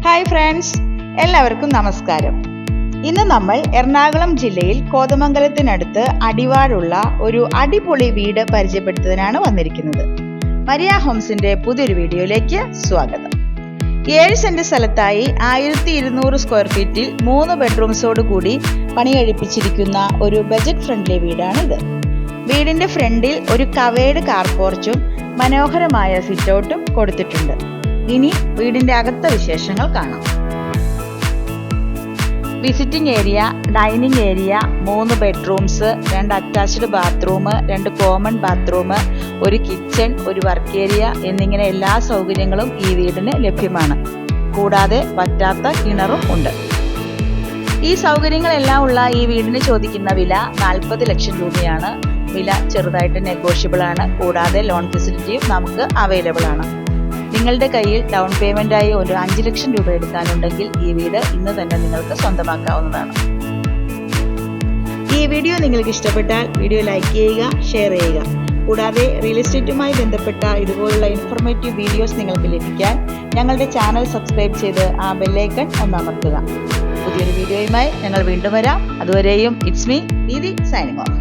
Hi friends, എല്ലാവർക്കും നമസ്കാരം. ഇന്ന് നമ്മൾ എറണാകുളം ജില്ലയിൽ കോതമംഗലത്തിനടുത്ത് അടിവാടുള്ള ഒരു അടിപൊളി വീട് പരിചയപ്പെടുത്തുന്നതിനാണ് വന്നിരിക്കുന്നത്. മരിയ ഹോംസിന്റെ പുതിയൊരു വീഡിയോയിലേക്ക് സ്വാഗതം. 7 സെന്റ് സ്ഥലത്തായി 1200 സ്ക്വയർ ഫീറ്റിൽ 3 ബെഡ്റൂംസോട് കൂടി പണി കഴിപ്പിച്ചിരിക്കുന്ന ഒരു ബജറ്റ് ഫ്രണ്ട്ലി വീടാണിത്. വീടിന്റെ ഫ്രണ്ടിൽ ഒരു കവേർഡ് കാർ പോർച്ചും മനോഹരമായ സിറ്റൗട്ടും കൊടുത്തിട്ടുണ്ട്. ഇനി വീടിന്റെ അകത്തെ വിശേഷങ്ങൾ കാണാം. Visiting area, dining area, 3 bedrooms, 2 attached bathroom, 2 common bathroom, ഒരു കിച്ചൺ, ഒരു വർക്ക് ഏരിയ എന്നിങ്ങനെ എല്ലാ സൗകര്യങ്ങളും ഈ വീടിന് ലഭ്യമാണ്. കൂടാതെ വറ്റാത്ത കിണറും ഉണ്ട്. ഈ സൗകര്യങ്ങളെല്ലാം ഉള്ള ഈ വീടിന് ചോദിക്കുന്ന വില 40 ലക്ഷം രൂപയാണ്. വില ചെറുതായിട്ട് നെഗോഷ്യബിൾ ആണ്. കൂടാതെ ലോൺ ഫെസിലിറ്റിയും നമുക്ക് അവൈലബിൾ ആണ്. നിങ്ങളുടെ കയ്യിൽ ഡൗൺ പേയ്മെന്റായി ഒരു 5 ലക്ഷം രൂപ എടുക്കാനുണ്ടെങ്കിൽ ഈ വീട് ഇന്ന് തന്നെ നിങ്ങൾക്ക് സ്വന്തമാക്കാവുന്നതാണ്. ഈ വീഡിയോ നിങ്ങൾക്ക് ഇഷ്ടപ്പെട്ടാൽ വീഡിയോ ലൈക്ക് ചെയ്യുക, ഷെയർ ചെയ്യുക. കൂടാതെ റിയൽ എസ്റ്റേറ്റുമായി ബന്ധപ്പെട്ട ഇതുപോലുള്ള ഇൻഫോർമേറ്റീവ് വീഡിയോസ് നിങ്ങൾക്ക് ലഭിക്കാൻ ഞങ്ങളുടെ ചാനൽ സബ്സ്ക്രൈബ് ചെയ്ത് ആ ബെല്ലൈക്കൺ ഒന്ന് അമർത്തുക. പുതിയൊരു വീഡിയോയുമായി ഞങ്ങൾ വീണ്ടും വരാം. അതുവരെയും it's me Didi signing off.